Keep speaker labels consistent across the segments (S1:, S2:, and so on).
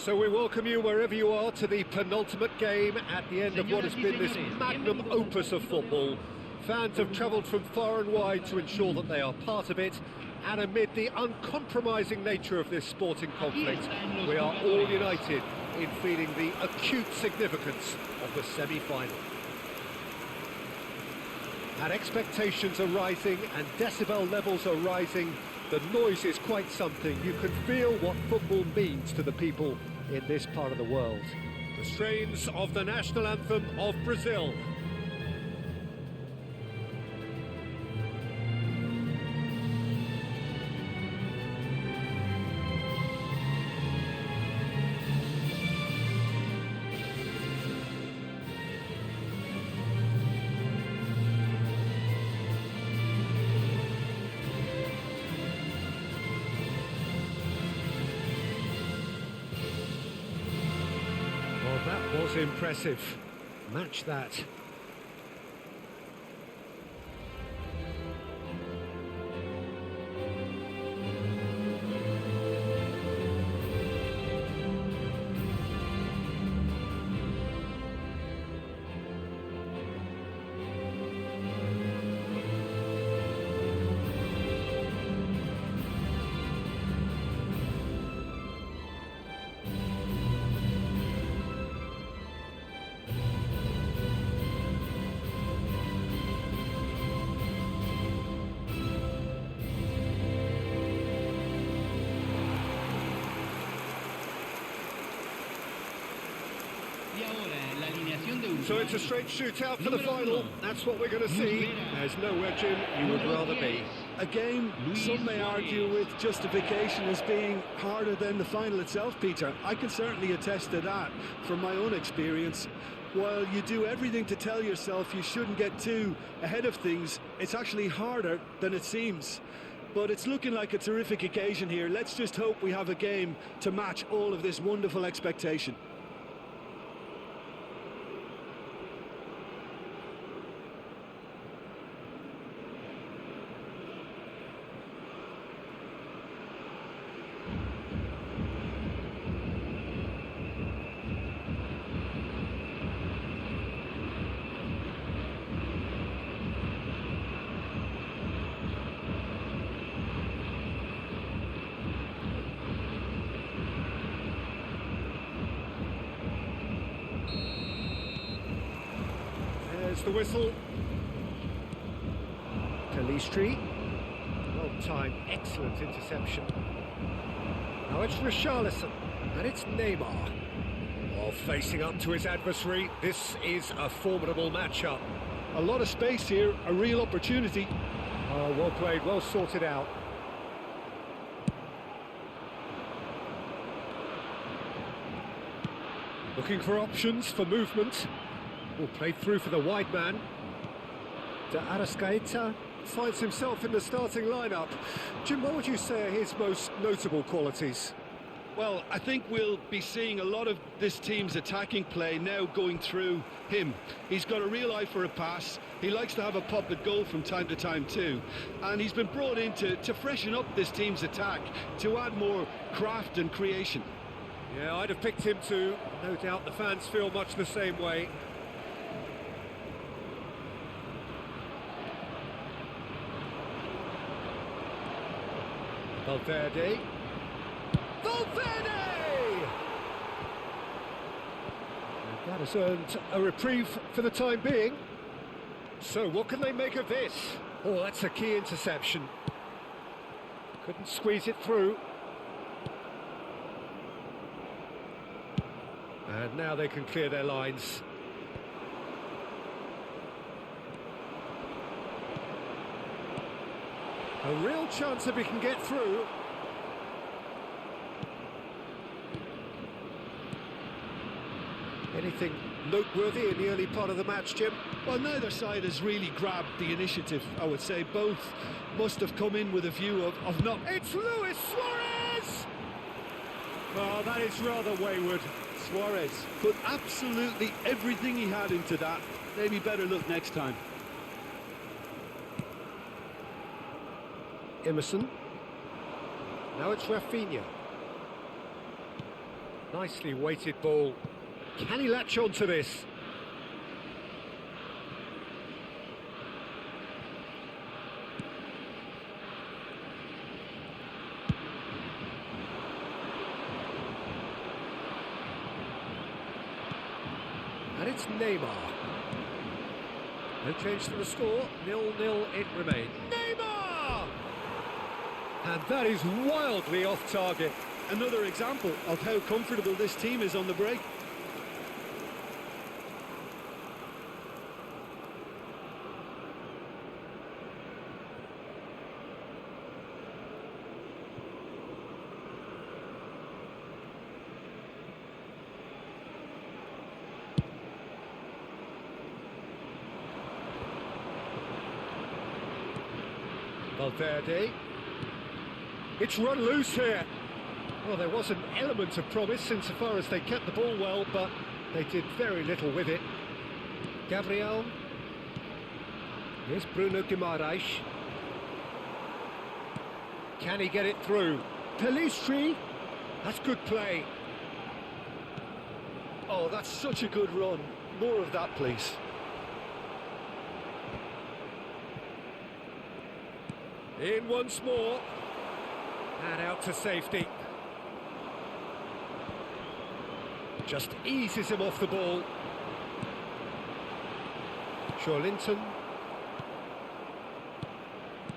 S1: So we welcome you wherever you are to the penultimate game at the end of what has been this magnum opus of football. Fans have travelled from far and wide to ensure that they are part of it, and amid the uncompromising nature of this sporting conflict, we are all united in feeling the acute significance of the semi-final. And expectations are rising and decibel levels are rising. The noise is quite something. You can feel what football means to the people in this part of the world. The strains of the national anthem of Brazil. That was impressive. Match that. So it's a straight shootout for the final. That's what we're going to see. There's nowhere, Jim, you would rather be.
S2: A game some may argue with justification as being harder than the final itself, Peter. I can certainly attest to that from my own experience. While you do everything to tell yourself you shouldn't get too ahead of things, it's actually harder than it seems. But it's looking like a terrific occasion here. Let's just hope we have a game to match all of this wonderful expectation.
S1: There's the whistle. Kalistri. Well-timed, excellent interception. Now it's Richarlison, and it's Neymar. Oh, facing up to his adversary, this is a formidable matchup.
S2: A lot of space here, a real opportunity.
S1: Oh, well played, well sorted out. Looking for options for movement. All played through for the wide man. De Arrascaeta finds himself in the starting lineup. Jim, what would you say are his most notable qualities?
S2: Well, I think we'll be seeing a lot of this team's attacking play now going through him. He's got a real eye for a pass. He likes to have a pop at goal from time to time too. And he's been brought in to freshen up this team's attack, to add more craft and creation.
S1: Yeah, I'd have picked him too. No doubt the fans feel much the same way. Valverde. And that has earned a reprieve for the time being. So what can they make of this? Oh, that's a key interception. Couldn't squeeze it through. And now they can clear their lines. A real chance if he can get through. Anything noteworthy in the early part of the match, Jim?
S2: Well, neither side has really grabbed the initiative, I would say. Both must have come in with a view of not...
S1: It's Luis Suarez! Oh, that is rather wayward.
S2: Suarez put absolutely everything he had into that. Maybe better look next time.
S1: Emerson. Now it's Rafinha. Nicely weighted ball. Can he latch on to this? And it's Neymar. No change to the score, 0-0 it remains. Neymar! And that is wildly off target.
S2: Another example of how comfortable this team is on the break.
S1: Valverde. It's run loose here. Well, there was an element of promise insofar as they kept the ball well, but they did very little with it. Gabriel. Here's Bruno Guimaraes. Can he get it through? Pelistri. That's good play.
S2: Oh, that's such a good run. More of that, please.
S1: In once more. And out to safety. Just eases him off the ball. Linton.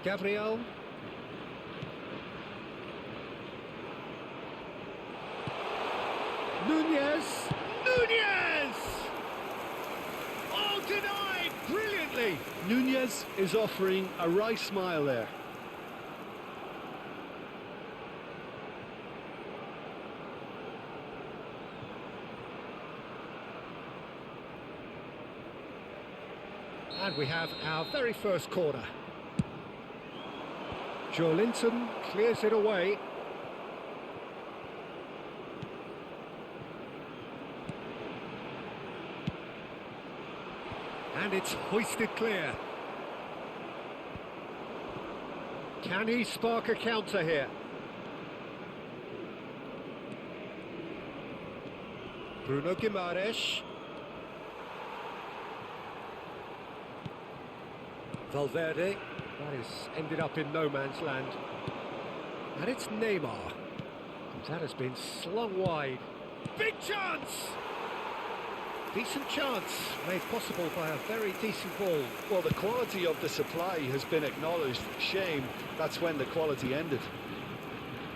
S1: Gabriel. Nunez. Nunez! Oh, denied brilliantly.
S2: Nunez is offering a wry smile there.
S1: And we have our very first corner. Linton clears it away. And it's hoisted clear. Can he spark a counter here? Bruno Guimaraes. Valverde. That has ended up in no man's land. And it's Neymar. That has been slung wide. Big chance! Decent chance, made possible by a very decent ball.
S2: Well, the quality of the supply has been acknowledged. Shame that's when the quality ended.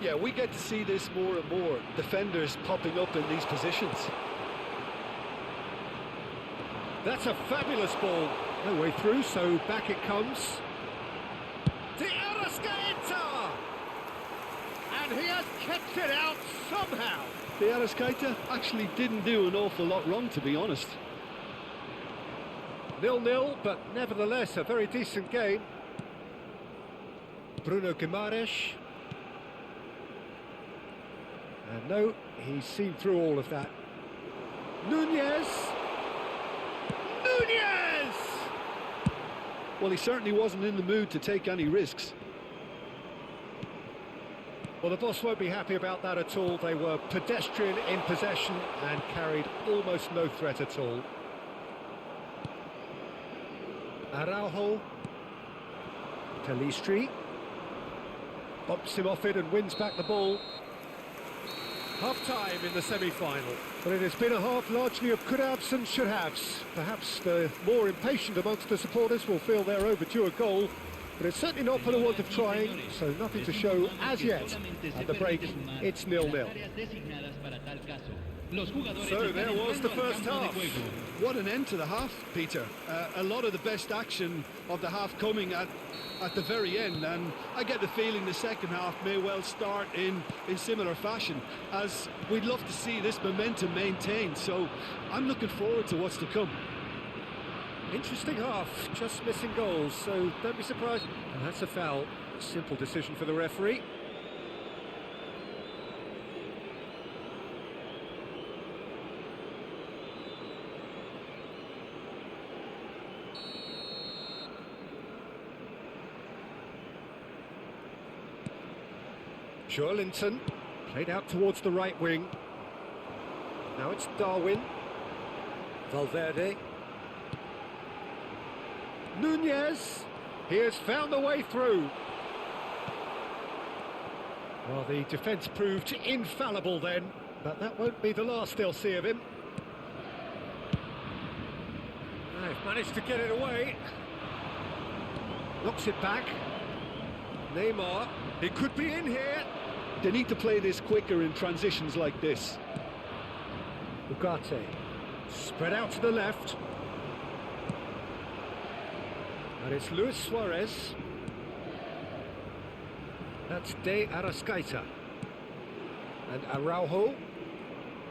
S2: Yeah, we get to see this more and more. Defenders popping up in these positions.
S1: That's a fabulous ball. No way through, so back it comes. De Arrascaeta! And he has kept it out somehow.
S2: De Arrascaeta actually didn't do an awful lot wrong, to be honest.
S1: 0-0, but nevertheless a very decent game. Bruno Guimaraes. And no, he's seen through all of that. Nunez! Nunez!
S2: Well, he certainly wasn't in the mood to take any risks.
S1: Well, the boss won't be happy about that at all. They were pedestrian in possession and carried almost no threat at all. Araujo. Pelistri. Bumps him off it and wins back the ball. Half-time in the semi-final. But it has been a half largely of could-haves and should-haves. Perhaps the more impatient amongst the supporters will feel they're overdue a goal, but it's certainly not for the want of trying, so nothing to show as yet. At the break, it's 0-0. So there was the first half.
S2: What an end to the half, Peter. A lot of the best action of the half coming at the very end, and I get the feeling the second half may well start in similar fashion, as we'd love to see this momentum maintained, so I'm looking forward to what's to come.
S1: Interesting half, just missing goals, so don't be surprised. And that's a foul. Simple decision for the referee. Linton played out towards the right wing. Now it's Darwin. Valverde. Nunez. He has found the way through. Well, the defence proved infallible then, but that won't be the last they'll see of him. They've managed to get it away. Knocks it back. Neymar. He could be in here.
S2: They need to play this quicker in transitions like this.
S1: Ugarte. Spread out to the left. And it's Luis Suarez. That's De Arrascaeta. And Araujo.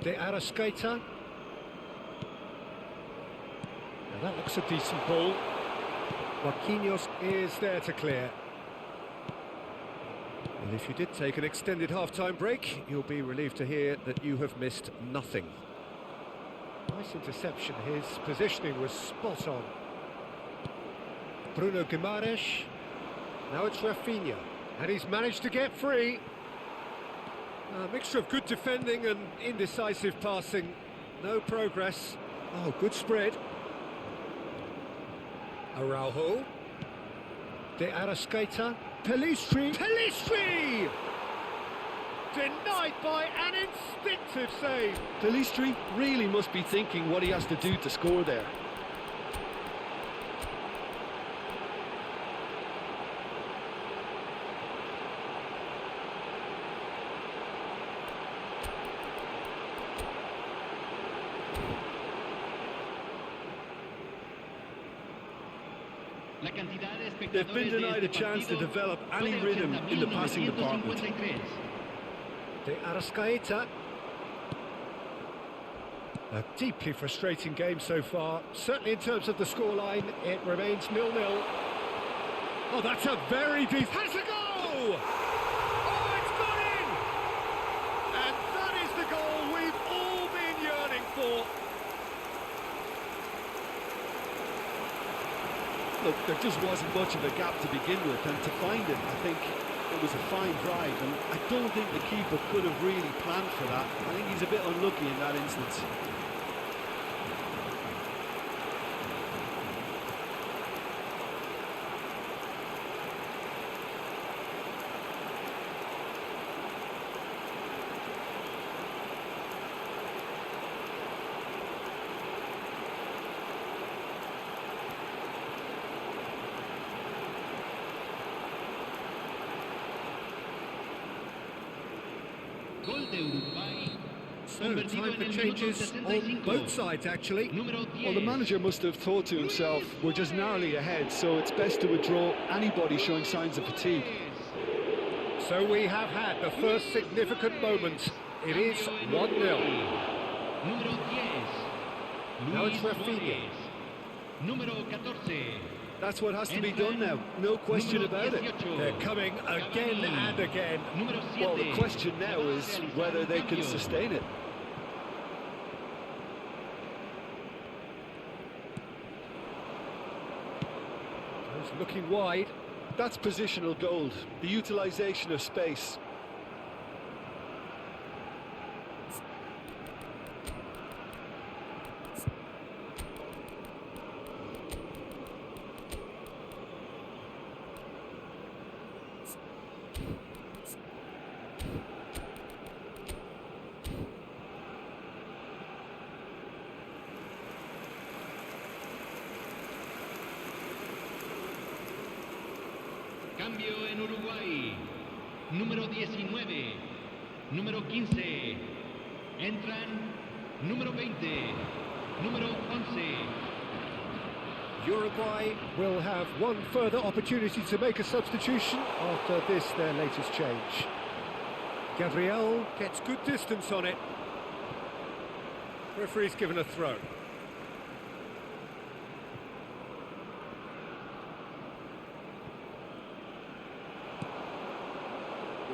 S1: De Arrascaeta. Now that looks a decent ball. Marquinhos is there to clear. And if you did take an extended half-time break, you'll be relieved to hear that you have missed nothing. Nice interception. His positioning was spot on. Bruno Guimaraes. Now it's Rafinha. And he's managed to get free. A mixture of good defending and indecisive passing. No progress. Oh, good spread. Araujo. De Arrascaeta. Pelistri. Pelistri! Denied by an instinctive save.
S2: Pelistri really must be thinking what he has to do to score there. They've been denied a chance to develop any rhythm in the passing department.
S1: De Arrascaeta. A deeply frustrating game so far. Certainly in terms of the scoreline, it remains 0-0. Oh, that's a very deep... Has a goal! Oh, it's gone in! And that is the goal we've all been yearning for.
S2: Look, there just wasn't much of a gap to begin with, and to find it, I think it was a fine drive, and I don't think the keeper could have really planned for that. I think he's a bit unlucky in that instance.
S1: So, time for changes on both sides, actually.
S2: Well, the manager must have thought to himself, we're just narrowly ahead, so it's best to withdraw anybody showing signs of fatigue.
S1: So we have had the first significant moment. It is 1-0. Now it's Rafinha.
S2: That's what has to be done now, no question about it.
S1: They're coming again and again.
S2: Well, the question now is whether they can sustain it.
S1: He's looking wide.
S2: That's positional gold, the utilisation of space.
S3: Cambio en Uruguay. Número 19. Número 15. Entran. Número 20. Número 11.
S1: Uruguay will have one further opportunity to make a substitution after this, their latest change. Gabriel gets good distance on it. Referee's given a throw.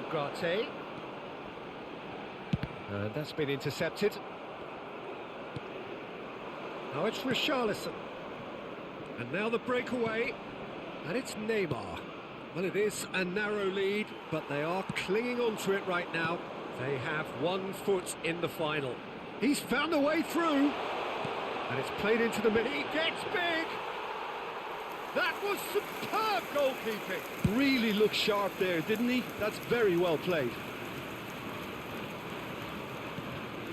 S1: Ugarte. And that's been intercepted. Now it's Richarlison. And now the breakaway. And it's Neymar. Well, it is a narrow lead, but they are clinging on to it right now. They have 1 foot in the final. He's found a way through. And it's played into the middle. He gets big. That was superb goalkeeping.
S2: Really looked sharp there, didn't he? That's very well played.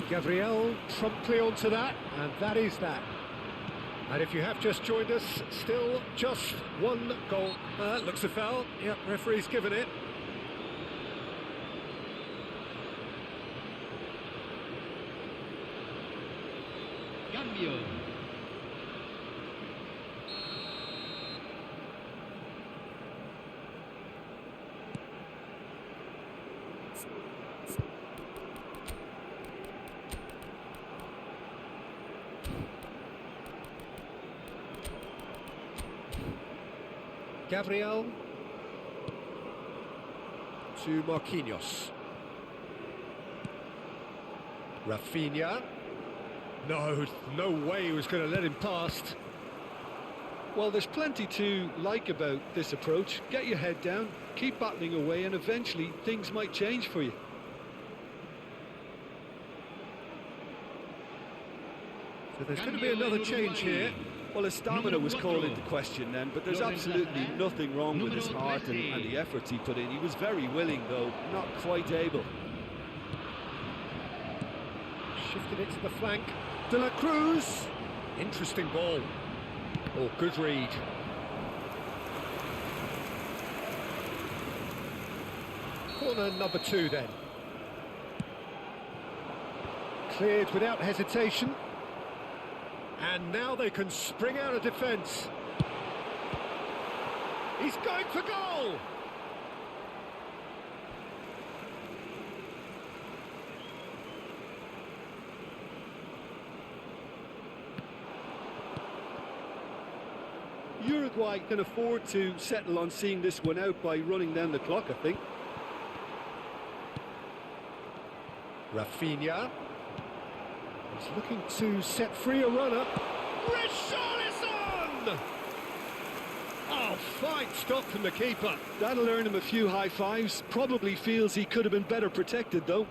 S1: Gabriel promptly onto that, and that is that. And if you have just joined us, still just one goal. Looks a foul. Yep, referee's given it.
S3: Cambio.
S1: Gabriel to Marquinhos. Rafinha. No way he was going to let him past.
S2: Well, there's plenty to like about this approach. Get your head down, keep battling away, and eventually things might change for you.
S1: So there's going to be another change here.
S2: Well, his stamina was called into question then, but there's absolutely nothing wrong with his heart and the efforts he put in. He was very willing, though, not quite able.
S1: Shifted it to the flank. De La Cruz. Interesting ball. Oh, good read. Corner number 2 then. Cleared without hesitation. And now they can spring out of defence. He's going for goal!
S2: Uruguay can afford to settle on seeing this one out by running down the clock, I think.
S1: Rafinha. He's looking to set free a runner. Richarlison! Oh, fine stop from the keeper.
S2: That'll earn him a few high fives. Probably feels he could have been better protected, though.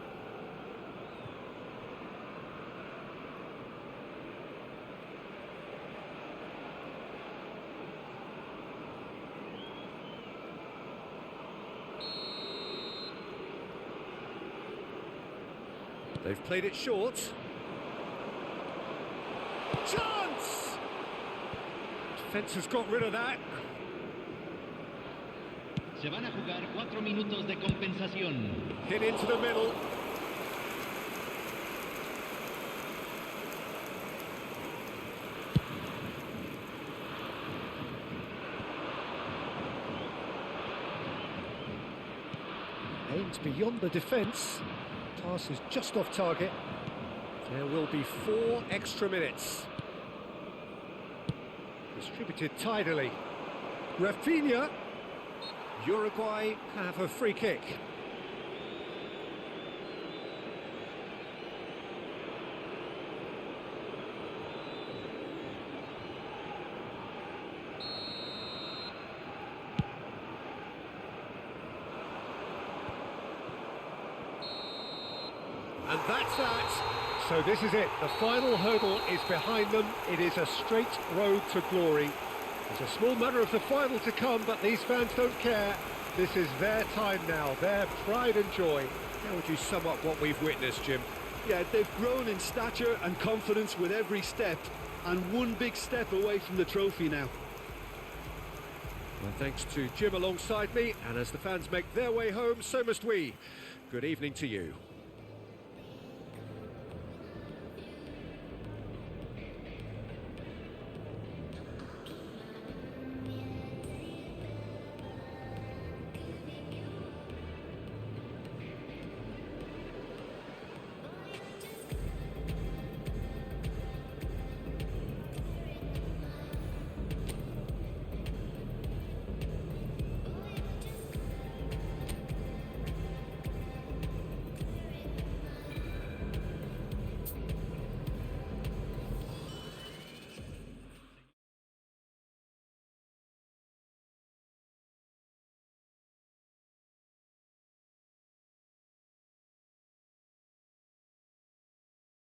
S1: They've played it short. Chance! Defence has got rid of that.
S3: Se van a jugar 4 minutos de compensación.
S1: Hit into the middle. Aims beyond the defence. Pass is just off target. There will be 4 extra minutes. Distributed tidily. Rafinha. Uruguay have a free kick. And that's that. So this is it. The final hurdle is behind them. It is a straight road to glory. There's a small matter of the final to come, but these fans don't care. This is their time now, their pride and joy. How would you sum up what we've witnessed, Jim?
S2: Yeah, they've grown in stature and confidence with every step, and one big step away from the trophy now.
S1: Well, thanks to Jim alongside me, and as the fans make their way home, so must we. Good evening to you.